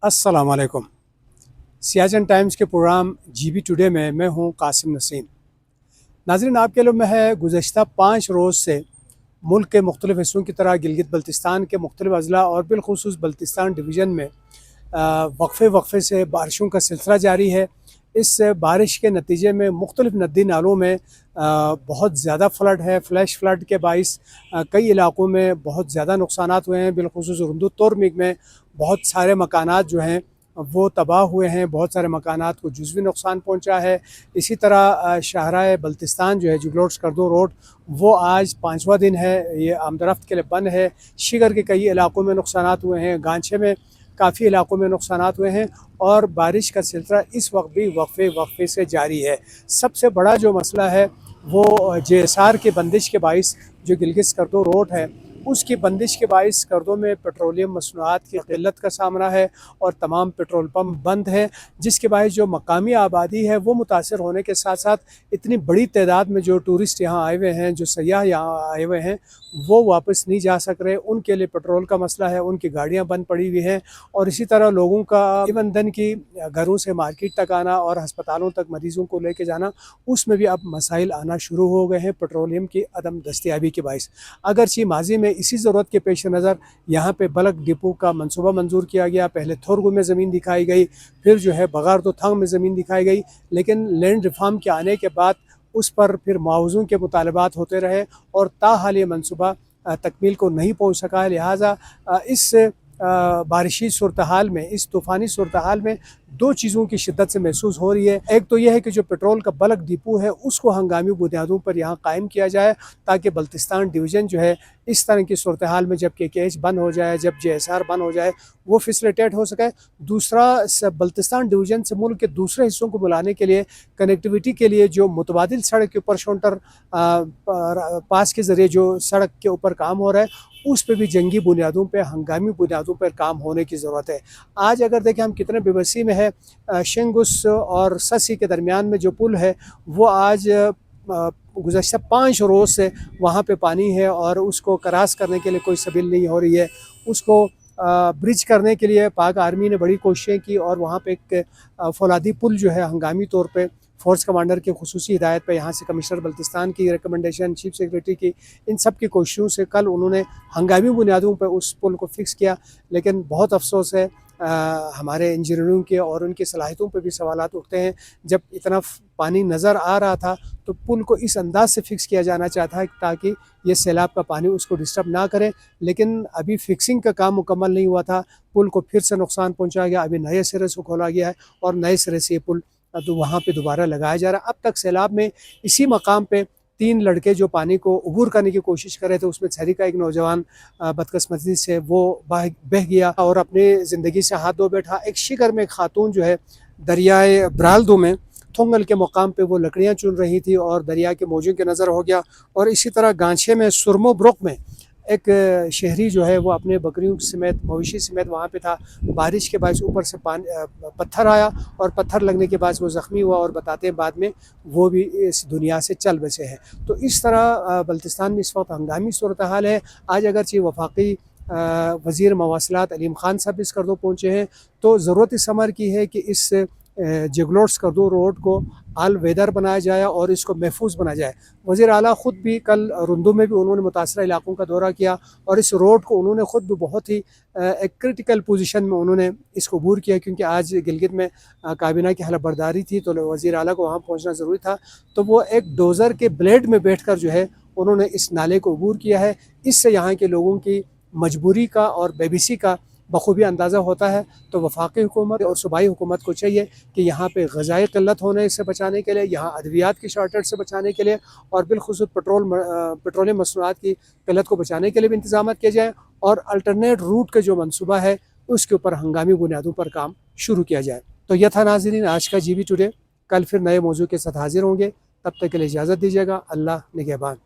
अस्सलाम वालेकुम। सियाचिन टाइम्स के प्रोग्राम जीबी टुडे में मैं हूं कासिम नसीम। नाज़रीन, आपके लिए मैं है गुज़श्ता 5 रोज़ से मुल्क के मुख्तलिफ़ हिस्सों की तरह गिलगित बल्तिस्तान के मुख्तलिफ़ अज़ला और बिलखुसूस बल्तिस्तान डिवीज़न में वक्फ़े वक्फ़े से बारिशों का सिलसिला जारी है। इस बारिश के नतीजे में मुख्तलिफ़ नदी नालों में बहुत ज़्यादा फ्लड है। फ्लैश फ्लड के बाइस कई इलाक़ों में बहुत ज़्यादा नुकसानात हुए हैं। बिलखुसूस रुंदु तोरमिग में बहुत सारे मकानात जो हैं वो तबाह हुए हैं, बहुत सारे मकानात को जुज़वी नुकसान पहुंचा है। इसी तरह शाहराए बल्तिस्तान जो है जुगलोट स्कर्दो रोड, वो आज 5वां दिन है ये आमदरफ्त के लिए बंद है। शिगर के कई इलाक़ों में नुकसानात हुए हैं, गांचे में काफ़ी इलाक़ों में नुकसानात हुए हैं और बारिश का सिलसिला इस वक्त भी वक्फ़े वक्फ़े से जारी है। सबसे बड़ा जो मसला है वो जेएसआर की बंदिश के बाइस जो गिलगित स्कर्दो रोड है उसकी बंदिश के बाइस स्कर्दो में पेट्रोलियम मसनूआत की क़िल्लत का सामना है और तमाम पेट्रोल पम्प बंद हैं, जिसके बाइस जो मकामी आबादी है वो मुतासर होने के साथ साथ इतनी बड़ी तादाद में जो टूरिस्ट यहाँ आए हुए हैं, जो सयाह यहाँ आए हुए हैं, वो वापस नहीं जा सक रहे। उनके लिए पेट्रोल का मसला है, उनकी गाड़ियाँ बंद पड़ी हुई हैं और इसी तरह लोगों का ईंधन की घरों से मार्केट तक आना और हस्पतालों तक मरीज़ों को लेके जाना, उसमें भी अब मसाइल आना शुरू हो गए हैं पेट्रोलियम की अदम दस्तियाबी के बाइस। अगरचे माजी में इसी ज़रूरत के पेश नज़र यहाँ पे बल्क डिपो का मनसूबा मंजूर किया गया। पहले थोरगु में ज़मीन दिखाई गई, फिर जो है बगार तो थंग में ज़मीन दिखाई गई, लेकिन लैंड रिफॉर्म के आने के बाद उस पर फिर मुआवज़ों के मुतालबात होते रहे और ताहाल ये मनसूबा तकमील को नहीं पहुँच सका है। लिहाजा इस बारिशी सूरत हाल में, इस तूफ़ानी सूरत हाल में दो चीज़ों की शिद्दत से महसूस हो रही है। एक तो यह है कि जो पेट्रोल का बल्क डिपो है उसको हंगामी बुनियादों पर यहाँ कायम किया जाए ताकि बल्तिस्तान डिवीज़न जो है इस तरह की सूरत हाल में जब KKH बंद हो जाए, जब JSR बंद हो जाए, वो फैसिलिटेट हो सके। दूसरा, बल्तिस्तान डिवीज़न से मुल्क के दूसरे हिस्सों को बुलाने के लिए, कनेक्टिविटी के लिए जो मुतबादिल सड़क के ऊपर शोल्डर पास के ज़रिए जो सड़क के ऊपर काम हो रहा है उस पर भी जंगी बुनियादों पर, हंगामी बुनियादों पर काम होने की ज़रूरत है। आज अगर देखें हम कितने बेबसी में है, शिंगुस और ससी के दरमियान में जो पुल है वो आज गुज़श्ता 5 रोज़ से वहाँ पे पानी है और उसको क्रॉस करने के लिए कोई सबील नहीं हो रही है। उसको ब्रिज करने के लिए पाक आर्मी ने बड़ी कोशिशें की और वहाँ पे एक फौलादी पुल जो है हंगामी तौर पे फोर्स कमांडर के खुसूसी हिदायत पे, यहाँ से कमिश्नर बल्तिस्तान की रिकमेंडेशन, चीफ सेक्रेटरी की, इन सब की कोशिशों से कल उन्होंने हंगामी बुनियादों पर उस पुल को फिक्स किया। लेकिन बहुत अफसोस है, हमारे इंजीनियरों के और उनकी सलाहियतों पर भी सवालात उठते हैं। जब इतना पानी नज़र आ रहा था तो पुल को इस अंदाज से फिक्स किया जाना चाहता है ताकि ये सैलाब का पानी उसको डिस्टर्ब ना करे, लेकिन अभी फिक्सिंग का काम मुकम्मल नहीं हुआ था। पुल को फिर से नुकसान पहुंचा गया, अभी नए सिरे से खोला गया है और नए सिरे से ये पुल तो वहाँ पे दोबारा लगाया जा रहा है। अब तक सैलाब में इसी मकाम पे 3 लड़के जो पानी को अबूर करने की कोशिश कर रहे थे, उसमें शहरी का एक नौजवान बदकिस्मती से वो बह गया और अपनी ज़िंदगी से हाथ धो बैठा। एक शिकर में एक खातून जो है दरियाए ब्रालदो में थोंगल के मकाम पे वो लकड़ियाँ चुन रही थी और दरिया के मौजों के नज़र हो गया। और इसी तरह गांछे में सुरमो ब्रुक में एक शहरी जो है वो अपने बकरियों समेत, मवेशी समेत वहाँ पे था। बारिश के बाद ऊपर से पत्थर आया और पत्थर लगने के बाद वो ज़ख्मी हुआ और बताते हैं बाद में वो भी इस दुनिया से चल बसे हैं। तो इस तरह बल्तिस्तान में इस वक्त हंगामी सूरत हाल है। आज अगरचे वफाकी वज़ीर मवासिलात अलीम ख़ान साहब इस स्कर्दो पहुँचे हैं तो ज़रूरत इस अमर की है कि इस जुगलोट स्कर्दो रोड को आल वेदर बनाया जाए और इसको महफूज बनाया जाए। वज़ीर आला ख़ुद भी कल रुंदु में भी उन्होंने मुतासरा इलाक़ों का दौरा किया और इस रोड को उन्होंने ख़ुद भी बहुत ही एक क्रिटिकल पोजीशन में उन्होंने इसको अबूर किया, क्योंकि आज गिलगित में काबीना की हलफबरदारी थी तो वज़ीर आला को वहाँ पहुँचना ज़रूरी था। तो वो एक डोज़र के ब्लेड में बैठ कर जो है उन्होंने इस नाले को अबूर किया है। इससे यहाँ के लोगों की मजबूरी का और बेबसी का बखूबी अंदाज़ा होता है। तो वफाकी हुकूमत और सूबाई हुकूमत को चाहिए कि यहाँ पे ग़िज़ाई क़िल्लत होने से बचाने के लिए, यहाँ अद्वियात की शॉर्टेज से बचाने के लिए और बिलखुसूस पेट्रोलियम मसनूआत की क़िल्लत को बचाने के लिए भी इंतज़ाम किए जाएँ और अल्टरनेट रूट का जो मनसूबा है उसके ऊपर हंगामी बुनियादों पर काम शुरू किया जाए। तो यह था नाज़रीन आज का जीबी टुडे। कल फिर नए मौजू के साथ हाजिर होंगे, तब तक के लिए इजाज़त दीजिएगा। अल्लाह निगहबान।